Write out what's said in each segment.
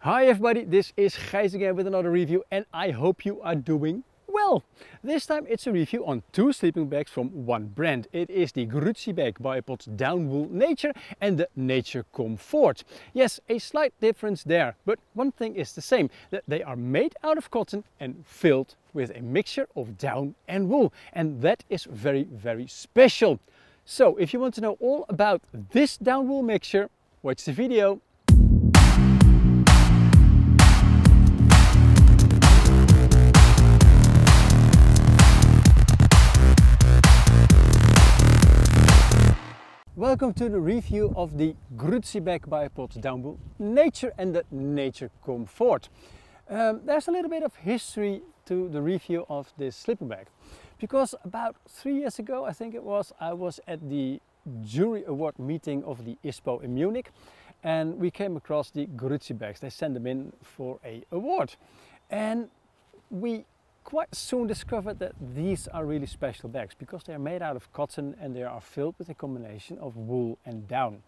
Hi everybody, this is Gijs again with another review and I hope you are doing well. This time it's a review on two sleeping bags from one brand. It is the Grüezi Bag Biopod Downwool Nature and the Nature Comfort. Yes, a slight difference there, but one thing is the same, that they are made out of cotton and filled with a mixture of down and wool. And that is very, very special. So if you want to know all about this down wool mixture, watch the video. Welcome to the review of the Grüezi Bag Biopod Downwool Nature and the Nature Comfort. There's a little bit of history to the review of this sleeping bag. Because about 3 years ago, I think it was, I was at the jury award meeting of the ISPO in Munich. And we came across the Grüezi bags. They sent them in for an award. And we quite soon discovered that these are really special bags because they are made out of cotton and they are filled with a combination of wool and down.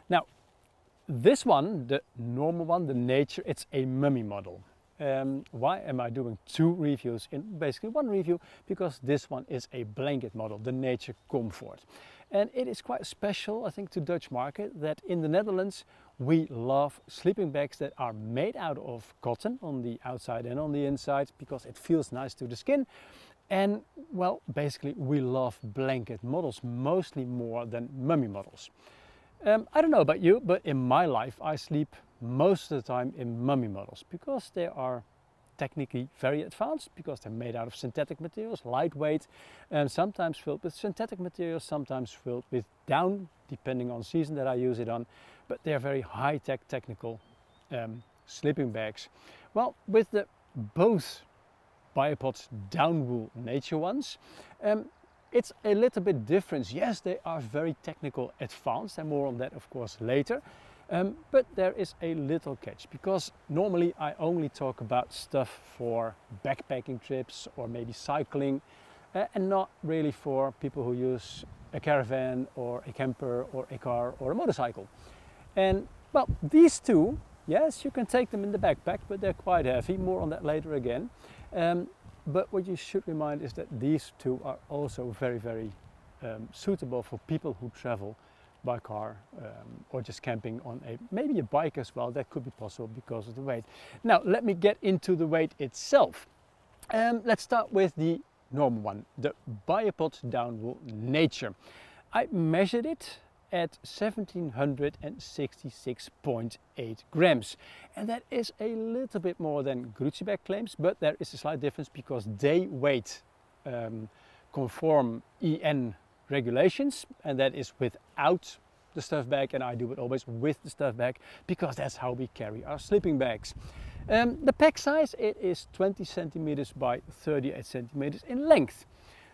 Now, this one, the normal one, the Nature, it's a mummie model. Why am I doing two reviews in basically one review? Because this one is a blanket model, the Nature Comfort. And it is quite special, I think, to the Dutch market that in the Netherlands we love sleeping bags that are made out of cotton on the outside and on the inside because it feels nice to the skin. And well, basically we love blanket models, mostly more than mummie models. I don't know about you, but in my life I sleep most of the time in mummie models because they are technically very advanced, because they're made out of synthetic materials, lightweight, and sometimes filled with synthetic materials, sometimes filled with down, depending on season that I use it on. But they're very high-tech technical sleeping bags. Well, with the both Biopod Downwool Nature ones, it's a little bit different. Yes, they are very technical advanced, and more on that of course later. But there is a little catch, because normally I only talk about stuff for backpacking trips or maybe cycling, and not really for people who use a caravan or a camper or a car or a motorcycle. And well, these two, yes, you can take them in the backpack, but they're quite heavy. More on that later again. But what you should remind is that these two are also very, very suitable for people who travel by car or just camping on maybe a bike as well. That could be possible because of the weight. Now let me get into the weight itself. Let's start with the normal one, the Biopod Downwool Nature. I measured it at 1766.8 grams, and that is a little bit more than Grüezi Bag claims, but there is a slight difference because they weight conform EN regulations, and that is without the stuff bag, and I do it always with the stuff bag because that's how we carry our sleeping bags. The pack size, it is 20 centimeters by 38 centimeters in length.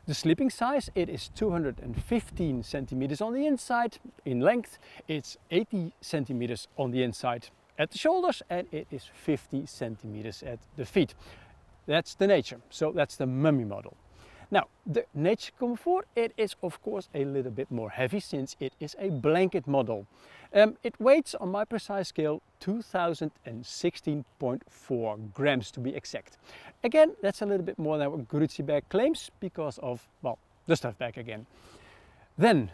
The sleeping size, it is 215 centimeters on the inside in length. It's 80 centimeters on the inside at the shoulders, and it is 50 centimeters at the feet. That's the Nature, so that's the mummie model. Now, the Nature Comfort, it is of course a little bit more heavy since it is a blanket model. It weighs, on my precise scale, 2016.4 grams to be exact. Again, that's a little bit more than what Grüezi Bag claims because of, well, the stuff bag again. Then,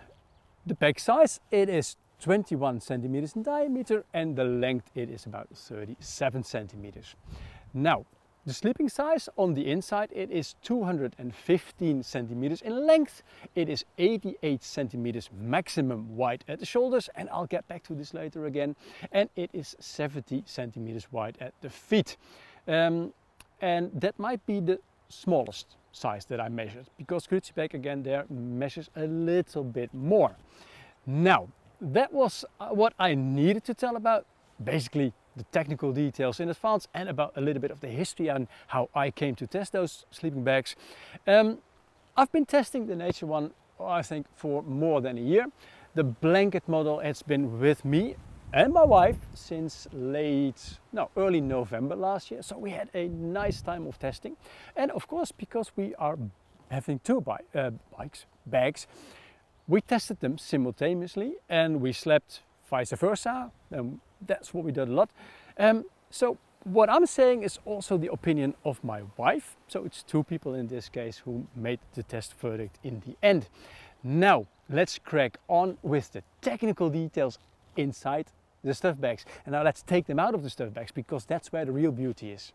the pack size, it is 21 centimeters in diameter, and the length, it is about 37 centimeters. Now, the sleeping size on the inside, it is 215 centimeters in length. It is 88 centimeters maximum wide at the shoulders, and I'll get back to this later again. And it is 70 centimeters wide at the feet. And that might be the smallest size that I measured, because Grüezi Bag again there measures a little bit more. Now, that was what I needed to tell about basically the technical details in advance, and about a little bit of the history and how I came to test those sleeping bags. I've been testing the Nature one, I think, for more than a year. The blanket model has been with me and my wife since early November last year. So we had a nice time of testing. And of course, because we are having two bags, we tested them simultaneously and we slept vice versa. That's what we did a lot. So what I'm saying is also the opinion of my wife. So it's two people in this case who made the test verdict in the end. Now let's crack on with the technical details inside the stuff bags. And now let's take them out of the stuff bags, because that's where the real beauty is.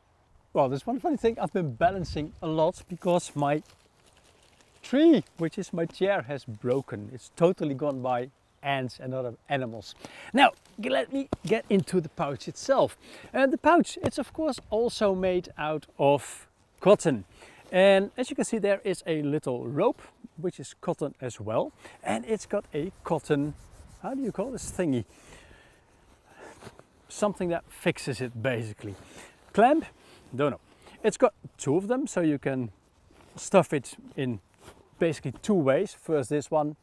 Well, there's one funny thing. I've been balancing a lot because my tree, which is my chair, has broken. It's totally gone by ants and other animals. Now let me get into the pouch itself. And the pouch, it's of course also made out of cotton. And as you can see, there is a little rope which is cotton as well, and it's got a cotton, how do you call this thingy? Something that fixes it basically. Clamp? Don't know. It's got two of them, so you can stuff it in basically two ways. First this one,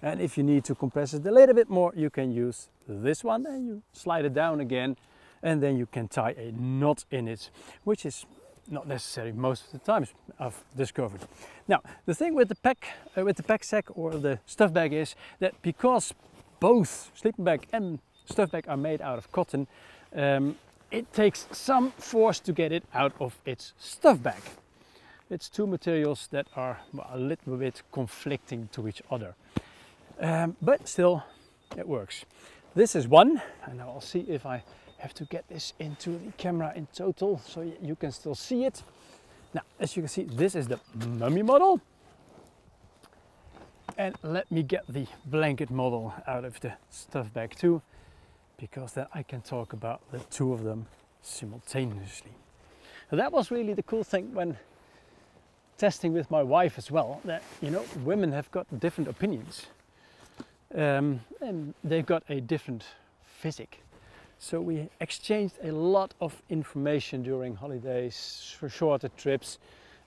and if you need to compress it a little bit more, you can use this one, and you slide it down again, and then you can tie a knot in it, which is not necessary most of the times, I've discovered. Now the thing with the pack sack or the stuff bag is that because both sleeping bag and stuff bag are made out of cotton, it takes some force to get it out of its stuff bag. It's two materials that are a little bit conflicting to each other, but still it works. This is one, and I'll see if I have to get this into the camera in total so you can still see it. Now, as you can see, this is the mummie model. And let me get the blanket model out of the stuff bag too, because then I can talk about the two of them simultaneously. So that was really the cool thing when testing with my wife as well, that, you know, women have got different opinions, and they've got a different physique. So we exchanged a lot of information during holidays, for shorter trips,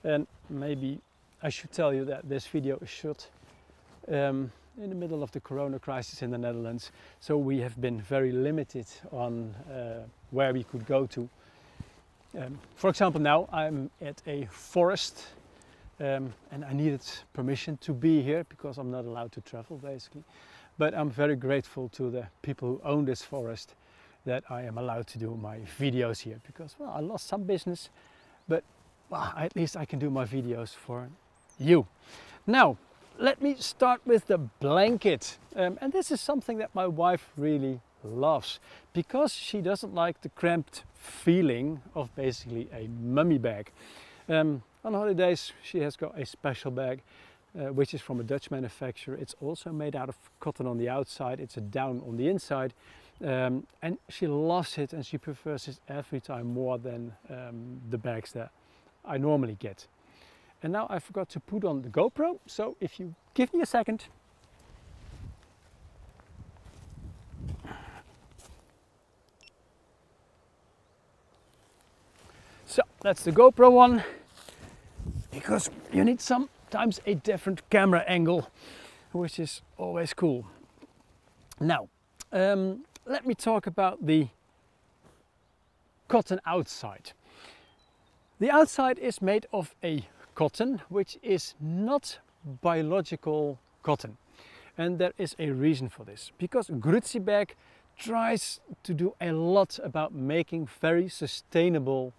and maybe I should tell you that this video is shot in the middle of the corona crisis in the Netherlands, so we have been very limited on where we could go to. For example, now I'm at a forest, and I needed permission to be here because I'm not allowed to travel basically. But I'm very grateful to the people who own this forest that I am allowed to do my videos here, because, well, I lost some business, but well, at least I can do my videos for you. Now let me start with the blanket, and this is something that my wife really loves, because she doesn't like the cramped feeling of basically a mummie bag. On holidays she has got a special bag which is from a Dutch manufacturer. It's also made out of cotton on the outside, it's a down on the inside, and she loves it, and she prefers it every time more than the bags that I normally get. And now I forgot to put on the GoPro, so if you give me a second. So that's the GoPro one, because you need sometimes a different camera angle, which is always cool. Now let me talk about the cotton outside. The outside is made of a cotton which is not biological cotton, and there is a reason for this, because Grüezi Bag tries to do a lot about making very sustainable,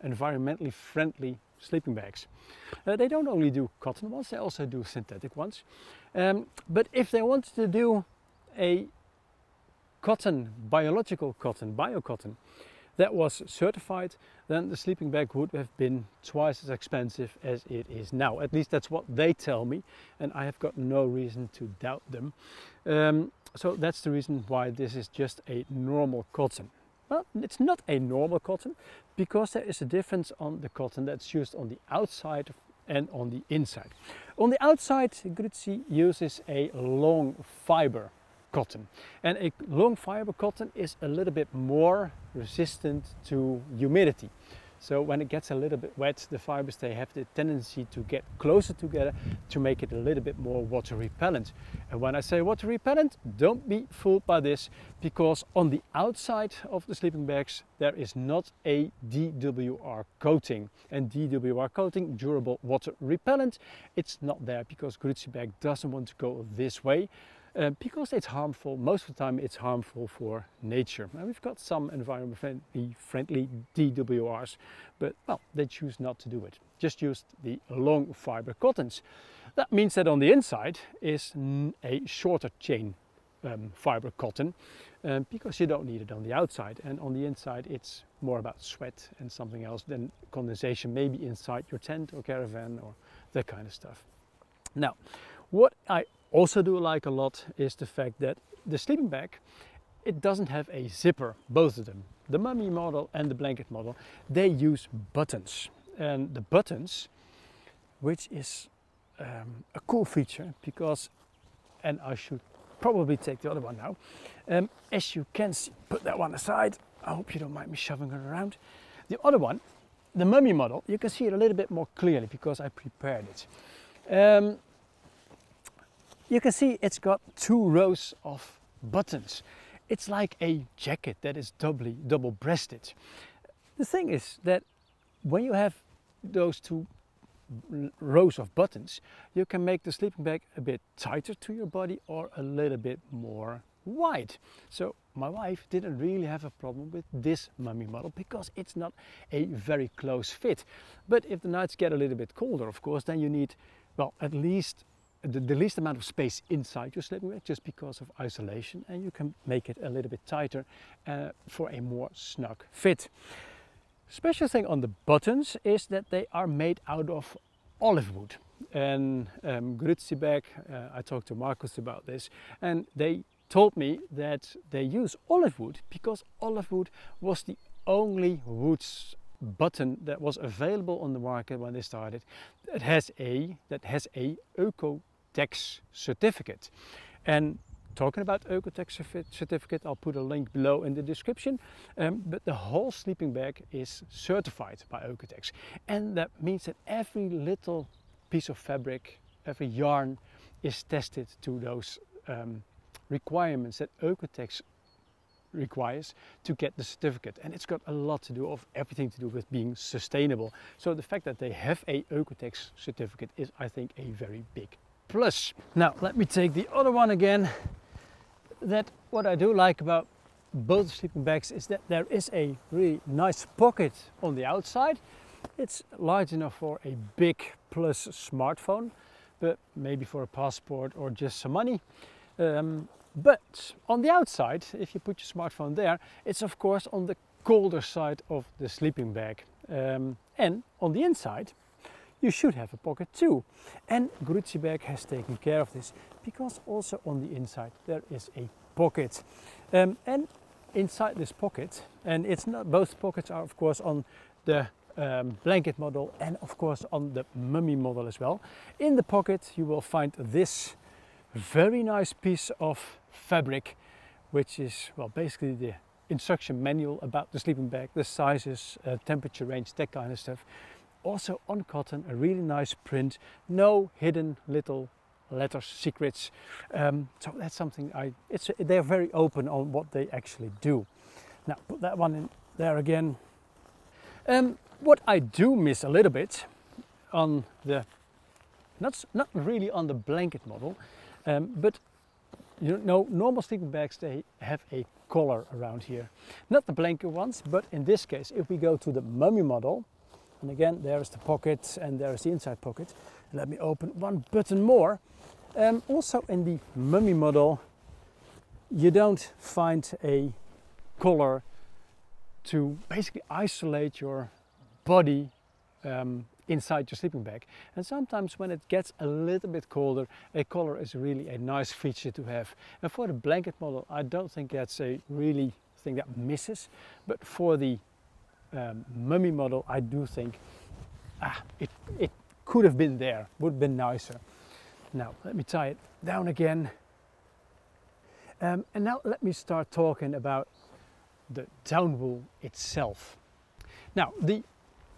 environmentally friendly sleeping bags. They don't only do cotton ones, they also do synthetic ones, but if they wanted to do a cotton, biological cotton, bio-cotton, that was certified, then the sleeping bag would have been twice as expensive as it is now. At least that's what they tell me, and I have got no reason to doubt them. So that's the reason why this is just a normal cotton. Well, it's not a normal cotton, because there is a difference on the cotton that's used on the outside and on the inside. On the outside, Greüzi uses a long fiber cotton, and a long fiber cotton is a little bit more resistant to humidity. So when it gets a little bit wet, the fibers, they have the tendency to get closer together to make it a little bit more water repellent. And when I say water repellent, don't be fooled by this, because on the outside of the sleeping bags there is not a DWR coating. And DWR coating, durable water repellent, it's not there because Grüezi Bag doesn't want to go this way. because it's harmful. Most of the time it's harmful for nature. And we've got some environmentally friendly DWRs, but well, they choose not to do it. Just use the long fiber cottons. That means that on the inside is a shorter chain fiber cotton, because you don't need it on the outside, and on the inside it's more about sweat and something else than condensation, maybe inside your tent or caravan or that kind of stuff. Now, what I also do like a lot is the fact that the sleeping bag, it doesn't have a zipper, both of them. The mummie model and the blanket model, they use buttons, and the buttons, which is a cool feature, because, and I should probably take the other one now. As you can see, put that one aside. I hope you don't mind me shoving it around. The other one, the mummie model, you can see it a little bit more clearly because I prepared it. You can see it's got 2 rows of buttons. It's like a jacket that is double-breasted. The thing is that when you have those 2 rows of buttons, you can make the sleeping bag a bit tighter to your body or a little bit more wide. So my wife didn't really have a problem with this mummie model because it's not a very close fit. But if the nights get a little bit colder, of course, then you need, well, at least the least amount of space inside your sleeping bag, just because of isolation, and you can make it a little bit tighter for a more snug fit. Special thing on the buttons is that they are made out of olive wood. And Grüezi Bag, I talked to Marcus about this, and they told me that they use olive wood because olive wood was the only wood's button that was available on the market when they started that has a Oecotex certificate. And talking about Oecotex certificate, I'll put a link below in the description, but the whole sleeping bag is certified by Oecotex, and that means that every little piece of fabric, every yarn is tested to those requirements that Oecotex requires to get the certificate. And it's got a lot to do of everything to do with being sustainable. So the fact that they have a Oecotex certificate is, I think, a very big plus. Now let me take the other one again. That what I do like about both sleeping bags is that there is a really nice pocket on the outside. It's large enough for a big plus smartphone, but maybe for a passport or just some money. But on the outside, if you put your smartphone there, it's of course on the colder side of the sleeping bag. And on the inside, you should have a pocket too. And Grüezi Bag has taken care of this, because also on the inside there is a pocket. And inside this pocket, and it's not, both pockets are of course on the blanket model and of course on the mummie model as well. In the pocket you will find this very nice piece of fabric, which is, well, basically the instruction manual about the sleeping bag, the sizes, temperature range, that kind of stuff. Also on cotton, a really nice print, no hidden little letters, secrets. So that's something they're very open on what they actually do. Now put that one in there again. What I do miss a little bit on the, not really on the blanket model, but you know, normal sleeping bags, they have a collar around here. Not the blanket ones, but in this case, if we go to the mummie model, and again, there's the pocket and there's the inside pocket. Let me open one button more. Also in the mummie model, you don't find a collar to basically isolate your body inside your sleeping bag. And sometimes when it gets a little bit colder, a collar is really a nice feature to have. And for the blanket model, I don't think that's a really thing that misses, but for the mummie model, I do think it could have been there, would have been nicer. Now let me tie it down again. And now let me start talking about the downwool itself. Now the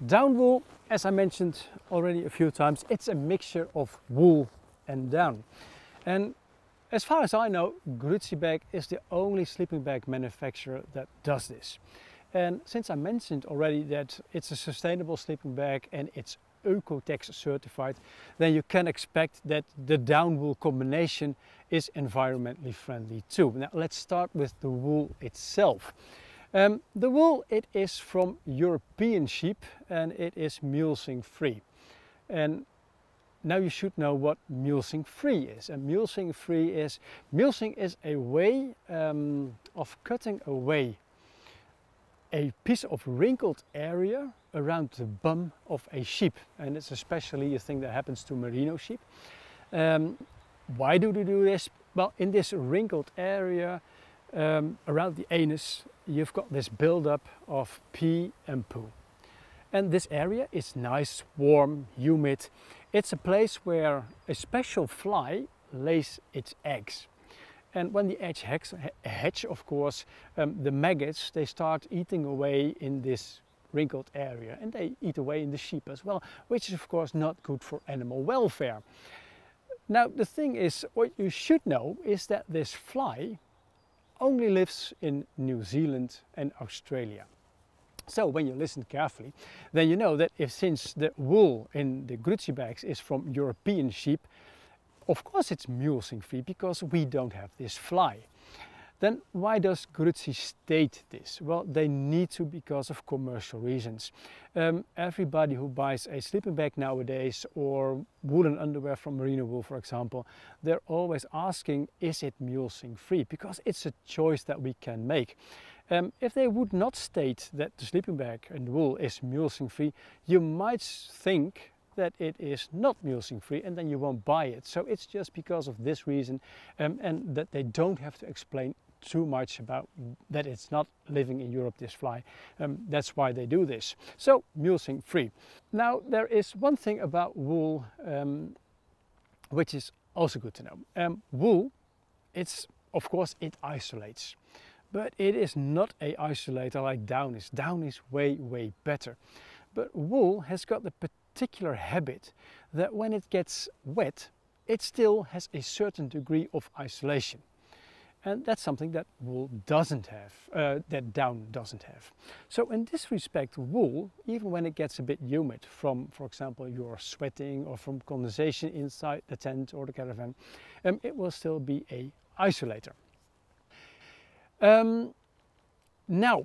downwool, as I mentioned already a few times, it's a mixture of wool and down. And as far as I know, Grüezi Bag is the only sleeping bag manufacturer that does this. And since I mentioned already that it's a sustainable sleeping bag and it's Oecotex certified, then you can expect that the down wool combination is environmentally friendly too. Now let's start with the wool itself. The wool, it is from European sheep and it is mulesing free. And now you should know what mulesing free is. And mulesing is a way of cutting away a piece of wrinkled area around the bum of a sheep. And it's especially a thing that happens to merino sheep. Why do they do this? Well, in this wrinkled area around the anus, you've got this buildup of pee and poo. And this area is nice, warm, humid. It's a place where a special fly lays its eggs. And when the eggs hatch, of course, the maggots, they start eating away in this wrinkled area, and they eat away in the sheep as well, which is of course not good for animal welfare. Now the thing is, what you should know is that this fly only lives in New Zealand and Australia. So when you listen carefully, then you know that since the wool in the Grüezi bags is from European sheep, of course it's mulesing free because we don't have this fly. Then why does Grüezi state this? Well, they need to because of commercial reasons. Everybody who buys a sleeping bag nowadays, or woolen underwear from merino wool for example, they're always asking, is it mulesing free? Because it's a choice that we can make. If they would not state that the sleeping bag and wool is mulesing free, you might think that it is not mulesing free and then you won't buy it. So it's just because of this reason and that they don't have to explain too much about that it's not living in Europe, this fly. That's why they do this. So mulesing free. Now there is one thing about wool which is also good to know. Wool, of course it isolates. But it is not an isolator like down is. Down is way better. But wool has got the particular habit that when it gets wet, it still has a certain degree of isolation. And that's something that wool doesn't have, that down doesn't have. So in this respect, wool, even when it gets a bit humid from, for example, your sweating or from condensation inside the tent or the caravan, it will still be an isolator. Now,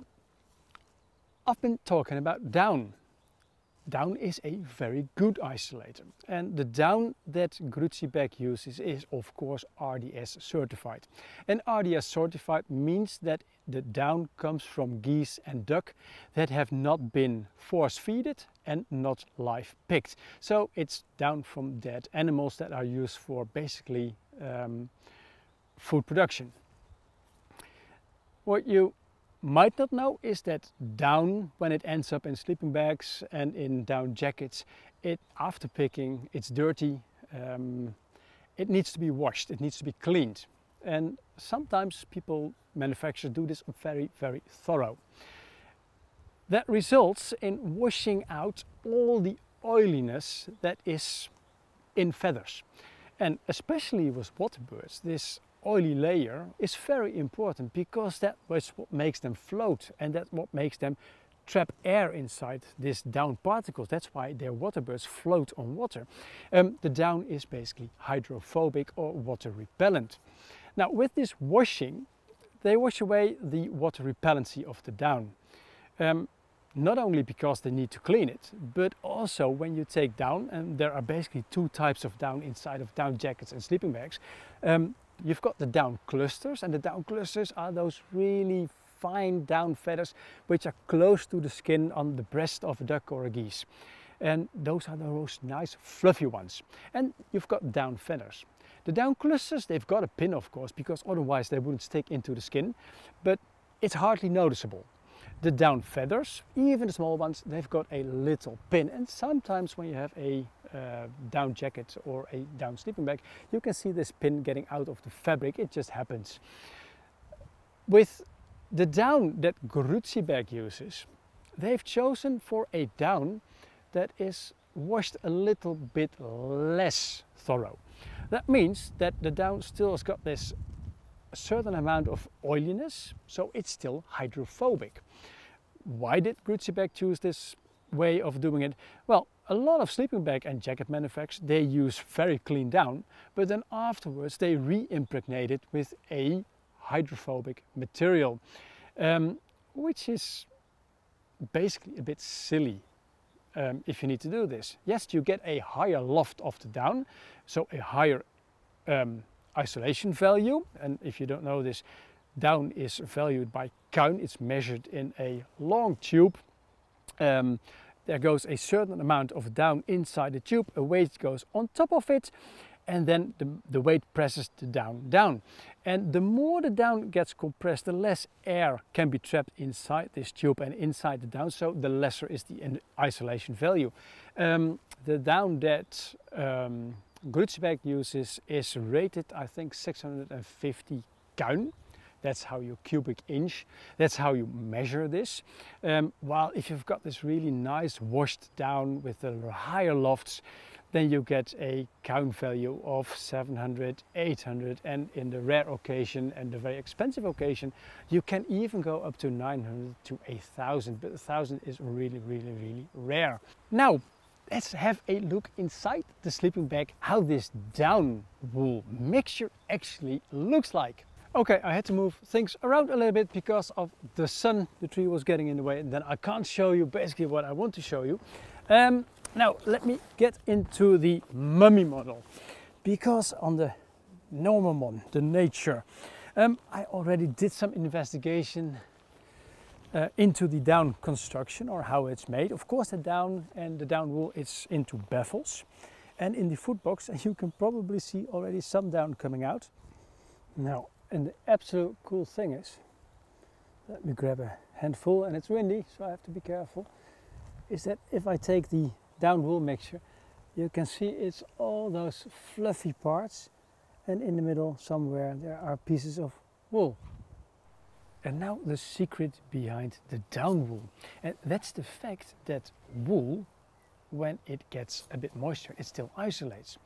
I've been talking about down. Down is a very good isolator, and the down that Grüezi Bag uses is of course RDS certified. And RDS certified means that the down comes from geese and duck that have not been force-feeded and not live picked. So it's down from dead animals that are used for basically food production. What you might not know is that down, when it ends up in sleeping bags and in down jackets, after picking, it's dirty, it needs to be washed, it needs to be cleaned. And sometimes manufacturers do this very thorough. That results in washing out all the oiliness that is in feathers. And especially with water birds, this oily layer is very important because that is what makes them float, and that's what makes them trap air inside these down particles. That's why their water birds float on water. The down is basically hydrophobic or water repellent. Now with this washing, they wash away the water repellency of the down. Not only because they need to clean it, but also when you take down, and there are basically two types of down inside of down jackets and sleeping bags. You've got the down clusters, and the down clusters are those really fine down feathers which are close to the skin on the breast of a duck or a geese. And those are those nice fluffy ones. And you've got down feathers. The down clusters, they've got a pin of course, because otherwise they wouldn't stick into the skin, but it's hardly noticeable. The down feathers, even the small ones, they've got a little pin, and sometimes when you have a down jacket or a down sleeping bag, you can see this pin getting out of the fabric. It just happens. With the down that Grüezi Bag uses, they've chosen for a down that is washed a little bit less thorough. That means that the down still has got this certain amount of oiliness, so it's still hydrophobic. Why did Grüezi Bag choose this way of doing it? Well, a lot of sleeping bag and jacket manufacturers, they use very clean down, but then afterwards they re-impregnate it with a hydrophobic material, which is basically a bit silly. If you need to do this. Yes, you get a higher loft of the down, so a higher isolation value. And if you don't know this, down is valued by count. It's measured in a long tube. There goes a certain amount of down inside the tube, a weight goes on top of it, and then the weight presses the down down. And the more the down gets compressed, the less air can be trapped inside this tube and inside the down, so the lesser is the isolation value. The down that Grüezi Bag uses is rated, I think, 650 count. That's how you cubic inch, that's how you measure this. While if you've got this really nice washed down with the higher lofts, then you get a count value of 700, 800, and in the rare occasion and the very expensive occasion, you can even go up to 900 to 1,000, but 1,000 is really, really, really rare. Now, let's have a look inside the sleeping bag, how this down wool mixture actually looks like. Okay, I had to move things around a little bit because of the sun. The tree was getting in the way, and then I can't show you basically what I want to show you. Now let me get into the mummie model, because on the normal one, the nature, I already did some investigation into the down construction or how it's made. Of course, the down and the down wool, it's into baffles, and in the foot box, and you can probably see already some down coming out. Now, and the absolute cool thing is, let me grab a handful, and it's windy, so I have to be careful, is that if I take the down wool mixture, you can see it's all those fluffy parts, and in the middle somewhere there are pieces of wool. And now the secret behind the down wool, and that's the fact that wool, when it gets a bit moisture, it still isolates.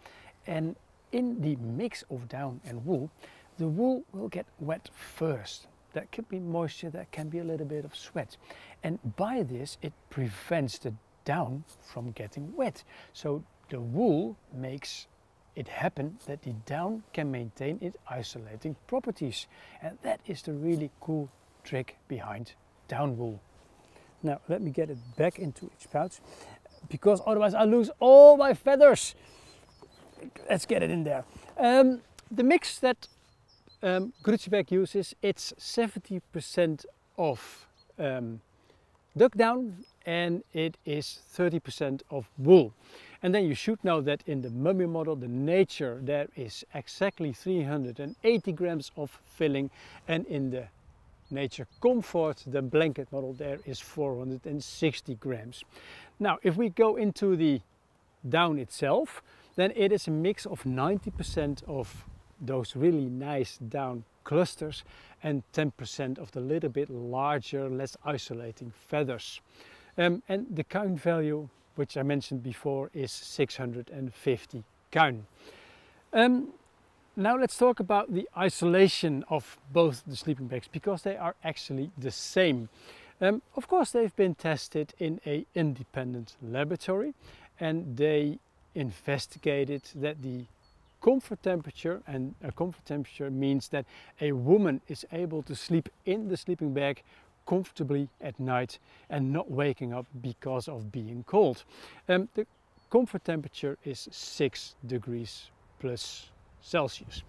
And in the mix of down and wool, the wool will get wet first. That could be moisture, that can be a little bit of sweat. And by this, it prevents the down from getting wet. So the wool makes it happen that the down can maintain its isolating properties. And that is the really cool trick behind down wool. Now let me get it back into its pouch, because otherwise I lose all my feathers. Let's get it in there. The mix that Grüezi Bag uses, it's 70% of duck down, and it is 30% of wool. And then you should know that in the mummie model, the nature, there is exactly 380 grams of filling, and in the nature comfort, the blanket model, there is 460 grams. Now if we go into the down itself, then it is a mix of 90% of those really nice down clusters and 10% of the little bit larger, less isolating feathers. And the count value, which I mentioned before, is 650 count. Now let's talk about the isolation of both the sleeping bags, because they are actually the same. Of course, they've been tested in an independent laboratory, and they investigated that the comfort temperature, and a comfort temperature means that a woman is able to sleep in the sleeping bag comfortably at night and not waking up because of being cold. The comfort temperature is 6 degrees plus Celsius.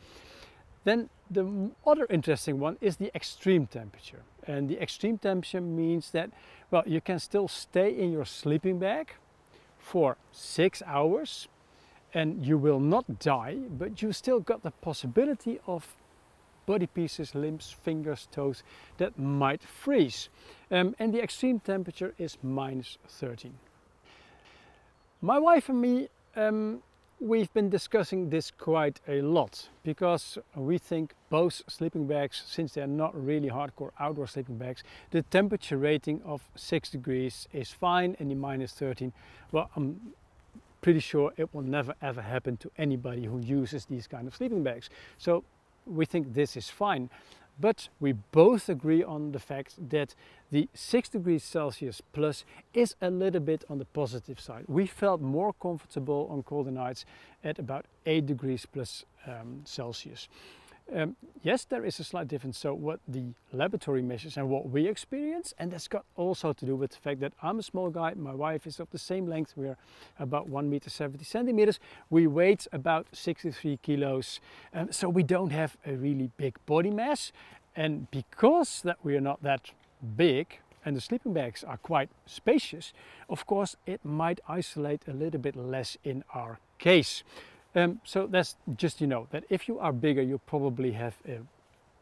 Then the other interesting one is the extreme temperature. And the extreme temperature means that, well, you can still stay in your sleeping bag for 6 hours and you will not die, but you still got the possibility of body pieces, limbs, fingers, toes that might freeze. And the extreme temperature is -13. My wife and me, we've been discussing this quite a lot, because we think both sleeping bags, since they're not really hardcore outdoor sleeping bags, the temperature rating of 6 degrees is fine, and the -13, well, I'm pretty sure it will never ever happen to anybody who uses these kind of sleeping bags. So we think this is fine. But we both agree on the fact that the 6 degrees Celsius plus is a little bit on the positive side. We felt more comfortable on colder nights at about 8 degrees plus Celsius. Yes, there is a slight difference, so what the laboratory measures and what we experience, and that's got also to do with the fact that I'm a small guy, my wife is of the same length, we're about 1 meter 70 centimeters, we weigh about 63 kilos, so we don't have a really big body mass, and because that we are not that big and the sleeping bags are quite spacious, of course it might isolate a little bit less in our case. So that's just, you know, that if you are bigger, you probably have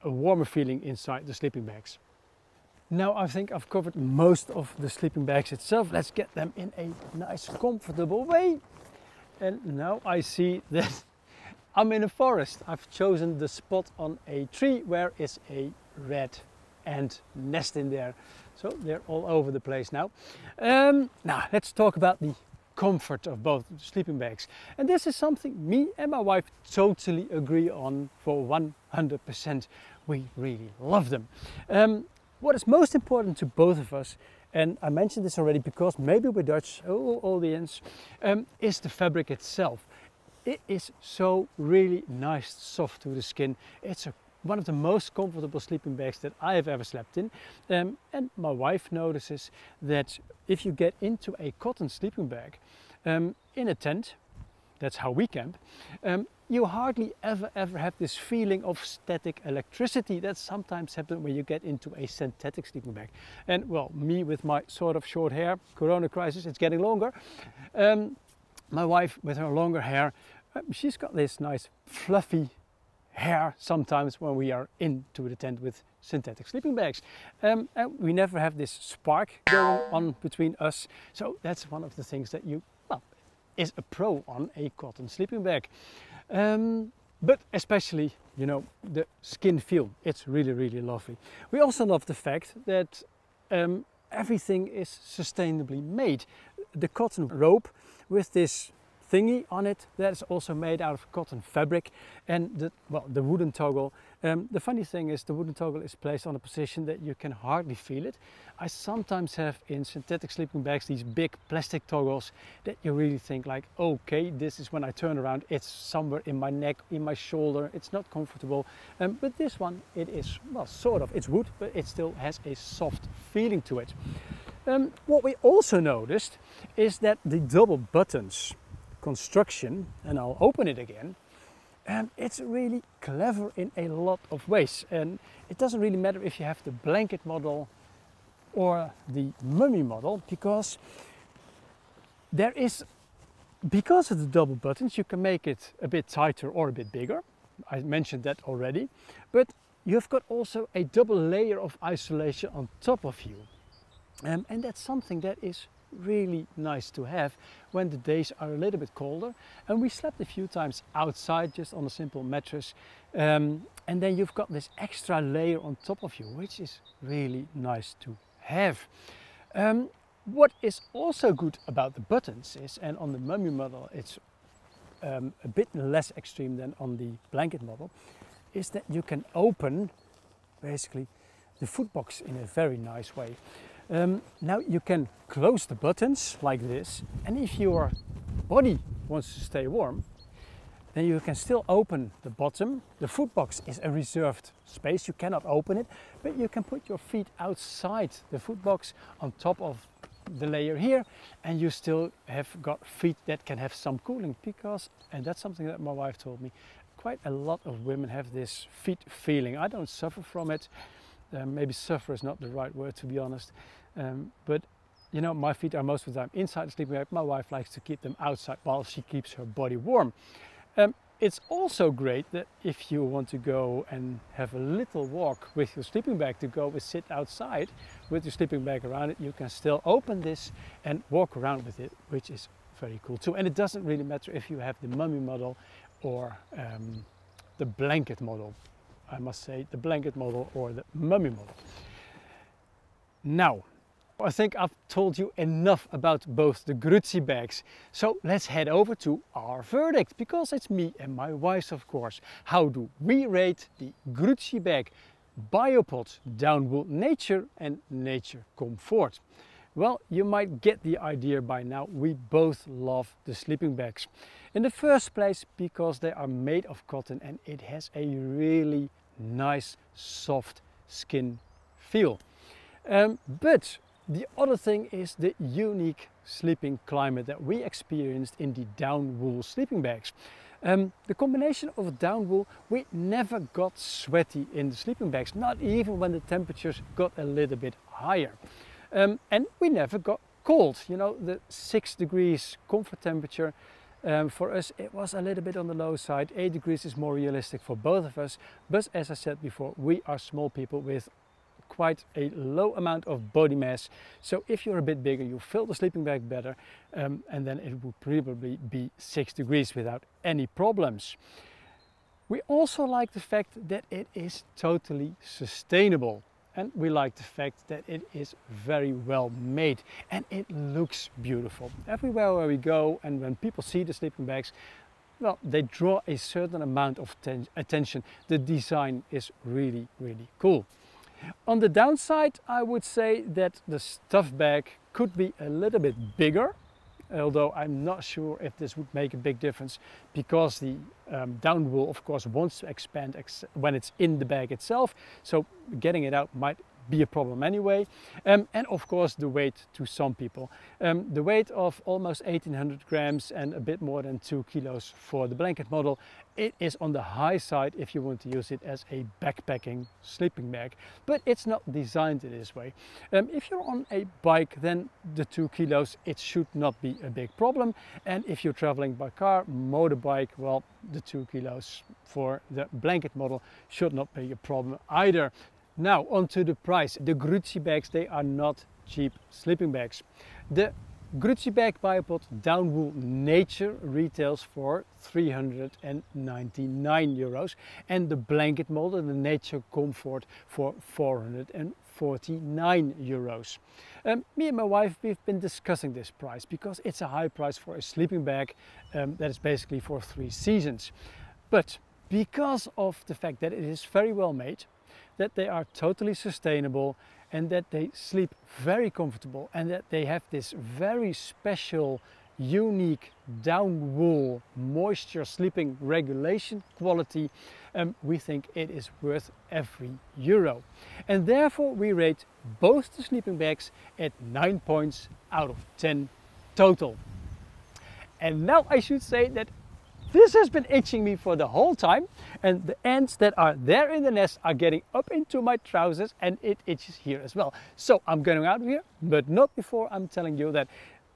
a warmer feeling inside the sleeping bags. Now I think I've covered most of the sleeping bags itself. Let's get them in a nice, comfortable way. And now I see that I'm in a forest. I've chosen the spot on a tree where is a red ant nest in there. So they're all over the place now. Now let's talk about the comfort of both sleeping bags, and this is something me and my wife totally agree on for 100%. We really love them. What is most important to both of us, and I mentioned this already because maybe we're Dutch audience, is the fabric itself. It is so really nice, soft to the skin. It's one of the most comfortable sleeping bags that I have ever slept in, and my wife notices that if you get into a cotton sleeping bag in a tent, that's how we camp, you hardly ever have this feeling of static electricity that sometimes happens when you get into a synthetic sleeping bag. And well, me with my sort of short hair, corona crisis, it's getting longer. My wife with her longer hair, she's got this nice fluffy hair sometimes when we are into the tent with synthetic sleeping bags. And we never have this spark going on between us. So that's one of the things that is a pro on a cotton sleeping bag. But especially, you know, the skin feel, it's really, really lovely. We also love the fact that everything is sustainably made. The cotton rope with this thingy on it, that's also made out of cotton fabric, and the wooden toggle. The funny thing is the wooden toggle is placed on a position that you can hardly feel it. I sometimes have in synthetic sleeping bags these big plastic toggles that you really think like, okay, this is when I turn around, it's somewhere in my neck, in my shoulder, it's not comfortable. But this one, it is, well, sort of, it's wood, but it still has a soft feeling to it. What we also noticed is that the double buttons construction, and I'll open it again, it's really clever in a lot of ways, and it doesn't really matter if you have the blanket model or the mummie model, because because of the double buttons you can make it a bit tighter or a bit bigger. I mentioned that already, but you've got also a double layer of isolation on top of you, and that's something that is really nice to have when the days are a little bit colder. And we slept a few times outside just on a simple mattress, and then you've got this extra layer on top of you, which is really nice to have. What is also good about the buttons is, and on the mummie model it's a bit less extreme than on the blanket model, is that you can open basically the footbox in a very nice way. Now you can close the buttons like this, and if your body wants to stay warm, then you can still open the bottom. The footbox is a reserved space, you cannot open it, but you can put your feet outside the footbox on top of the layer here, and you still have got feet that can have some cooling, because, and that's something that my wife told me, quite a lot of women have this feet feeling. I don't suffer from it. Maybe suffer is not the right word, to be honest, but you know, my feet are most of the time inside the sleeping bag. My wife likes to keep them outside while she keeps her body warm. It's also great that if you want to go and have a little walk with your sleeping bag, to go and sit outside with your sleeping bag around it, you can still open this and walk around with it, which is very cool too. And it doesn't really matter if you have the mummie model or the blanket model. I must say, the blanket model or the mummie model. Now, I think I've told you enough about both the Grüezi bags. So let's head over to our verdict, because it's me and my wife, of course. How do we rate the Grüezi bag Biopod Downwool Nature and Nature Comfort. Well, you might get the idea by now, we both love the sleeping bags. In the first place because they are made of cotton and it has a really nice soft skin feel. But the other thing is the unique sleeping climate that we experienced in the Downwool sleeping bags. The combination of Downwool, we never got sweaty in the sleeping bags, not even when the temperatures got a little bit higher. And we never got cold. You know, the 6 degrees comfort temperature, for us it was a little bit on the low side. 8 degrees is more realistic for both of us, but as I said before, we are small people with quite a low amount of body mass, so if you're a bit bigger you fill the sleeping bag better, and then it would probably be 6 degrees without any problems. We also like the fact that it is totally sustainable, and we like the fact that it is very well made and it looks beautiful. Everywhere where we go and when people see the sleeping bags, well, they draw a certain amount of attention. The design is really, really cool. On the downside, I would say that the stuff bag could be a little bit bigger, although I'm not sure if this would make a big difference because the Downwool of course wants to expand when it's in the bag itself, so getting it out might be a problem anyway. And of course the weight to some people. The weight of almost 1800 grams and a bit more than 2 kilos for the blanket model. It is on the high side if you want to use it as a backpacking sleeping bag, but it's not designed this way. If you're on a bike, then the 2 kilos, it should not be a big problem. And if you're traveling by car, motorbike, well, the 2 kilos for the blanket model should not be a problem either. Now onto the price. The Grüezi bags, they are not cheap sleeping bags. The Grüezi Bag Biopod Downwool Nature retails for €399 and the blanket model, the Nature Comfort, for €449. Me and my wife, we've been discussing this price because it's a high price for a sleeping bag that is basically for 3 seasons. But because of the fact that it is very well made, that they are totally sustainable and that they sleep very comfortable and that they have this very special, unique Downwool moisture sleeping regulation quality, we think it is worth every euro. And therefore we rate both the sleeping bags at 9 points out of 10 total. And now I should say that this has been itching me for the whole time, and the ants that are there in the nest are getting up into my trousers and it itches here as well. So I'm going out of here, but not before I'm telling you that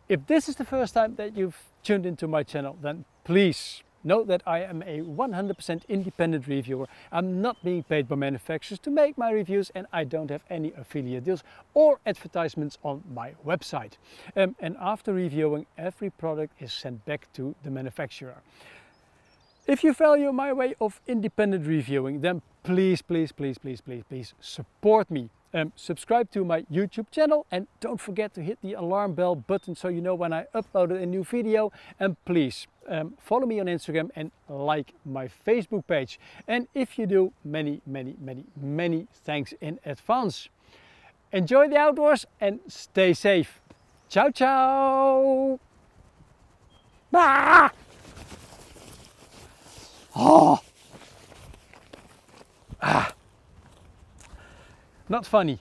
if this is the first time that you've tuned into my channel, then please know that I am a 100% independent reviewer. I'm not being paid by manufacturers to make my reviews, and I don't have any affiliate deals or advertisements on my website. And after reviewing, every product is sent back to the manufacturer. If you value my way of independent reviewing, then please, please, please, please, please, please support me. Subscribe to my YouTube channel and don't forget to hit the alarm bell button so you know when I upload a new video. And please follow me on Instagram and like my Facebook page. And if you do, many, many, many, many thanks in advance. Enjoy the outdoors and stay safe. Ciao, ciao! Ah! Oh. Ah. Not funny.